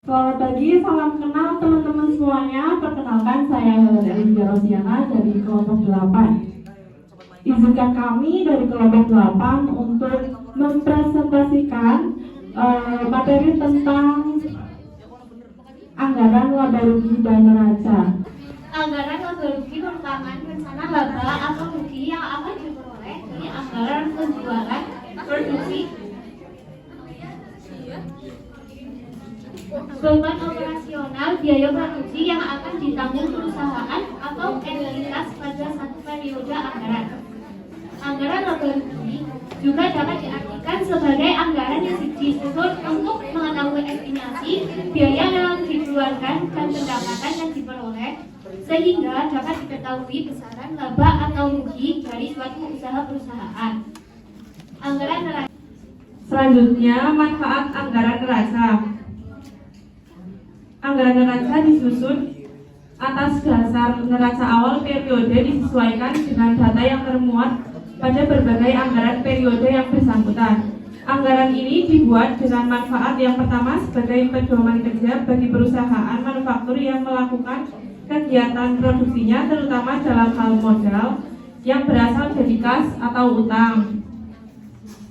Selamat pagi, salam kenal teman-teman semuanya. Perkenalkan, saya Helena Rosiana dari kelompok 8. Izinkan kami dari kelompok 8 untuk mempresentasikan materi tentang anggaran laba rugi dan neraca. Anggaran laba rugi merupakan rencana laba atau rugi yang akan diperoleh dari anggaran penjualan, produksi, beban operasional, biaya produksi yang akan ditanggung perusahaan atau entitas pada satu periode anggaran. Anggaran laba rugi juga dapat diartikan sebagai anggaran yang disusun untuk mengetahui estimasi biaya yang dikeluarkan dan pendapatan yang diperoleh, sehingga dapat diketahui besaran laba atau rugi dari suatu usaha perusahaan. Anggaran neraca. Selanjutnya, manfaat anggaran neraca. Anggaran neraca disusun atas dasar neraca awal periode disesuaikan dengan data yang termuat pada berbagai anggaran periode yang bersangkutan. Anggaran ini dibuat dengan manfaat yang pertama sebagai pedoman kerja bagi perusahaan manufaktur yang melakukan kegiatan produksinya, terutama dalam hal modal yang berasal dari kas atau utang.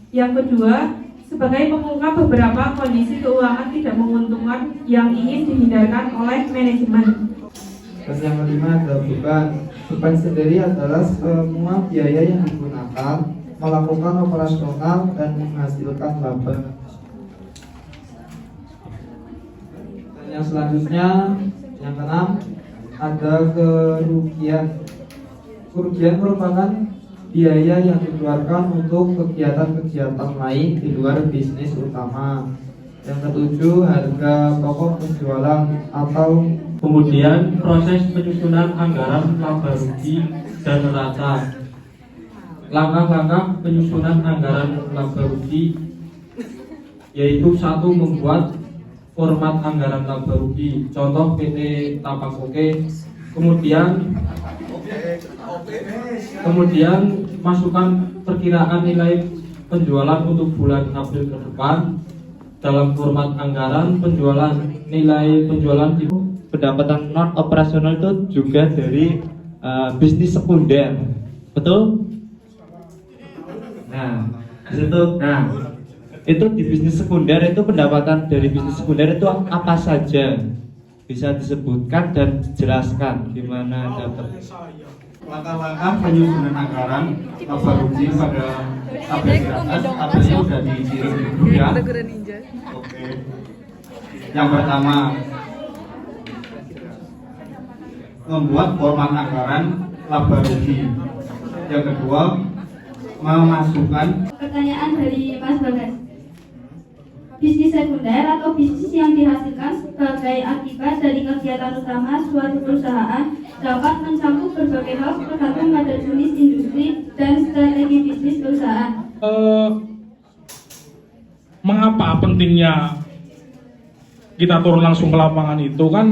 Yang kedua, sebagai pengungkap beberapa kondisi keuangan tidak menguntungkan yang ingin dihindarkan oleh manajemen. Dan yang kelima adalah beban. Beban sendiri adalah semua biaya yang digunakan melakukan operasional dan menghasilkan laba. Dan yang selanjutnya, yang keenam, ada kerugian. Kerugian merupakan biaya yang dikeluarkan untuk kegiatan-kegiatan lain di luar bisnis utama. Yang ketujuh, harga pokok penjualan atau kemudian proses penyusunan anggaran laba rugi dan neraca. Langkah-langkah penyusunan anggaran laba rugi yaitu satu, membuat format anggaran laba rugi, contoh PT Tapak Oke. Kemudian masukkan perkiraan nilai penjualan untuk bulan April ke depan dalam format anggaran penjualan. Nilai penjualan itu pendapatan non operasional itu juga dari bisnis sekunder, betul? Nah, itu di bisnis sekunder itu pendapatan dari bisnis sekunder itu apa saja? Bisa disebutkan dan dijelaskan gimana dapat. Langkah-langkah penyusunan anggaran laba rugi pada tabel di atas, tabelnya sudah dikirim di grup ya. Oke. Yang pertama, membuat format anggaran laba rugi. Yang kedua, memasukkan. Pertanyaan dari Mas Bagas. Bisnis sekunder atau bisnis yang dihasilkan sebagai akibat dari kegiatan utama suatu perusahaan dapat mencakup berbagai hal tergantung pada jenis industri dan strategi bisnis perusahaan. Mengapa pentingnya kita turun langsung ke lapangan itu kan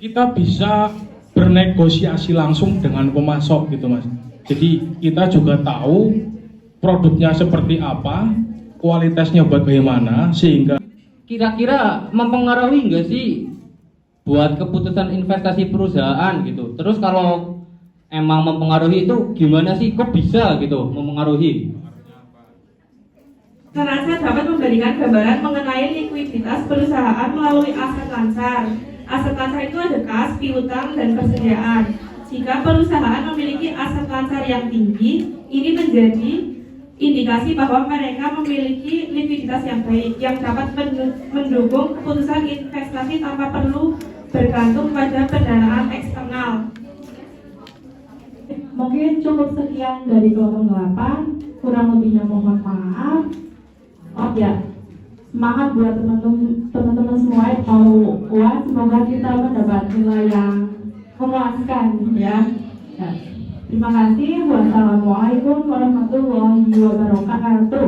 kita bisa bernegosiasi langsung dengan pemasok gitu Mas. Jadi kita juga tahu produknya seperti apa, kualitasnya bagaimana, sehingga kira-kira mempengaruhi nggak sih buat keputusan investasi perusahaan gitu. Terus kalau emang mempengaruhi itu gimana sih, kok bisa gitu mempengaruhi? Neraca dapat memberikan gambaran mengenai likuiditas perusahaan melalui aset lancar. Aset lancar itu ada kas, piutang, dan persediaan. Jika perusahaan memiliki aset lancar yang tinggi, ini menjadi indikasi bahwa mereka memiliki likuiditas yang baik yang dapat mendukung keputusan investasi tanpa perlu bergantung pada pendanaan eksternal. Mungkin cukup sekian dari kelompok 8, kurang lebihnya mohon maaf. Oh ya, semangat buat teman-teman semua yang mau UAS, semoga kita mendapat nilai yang memuaskan ya. Terima kasih. Wassalamualaikum warahmatullahi wabarakatuh.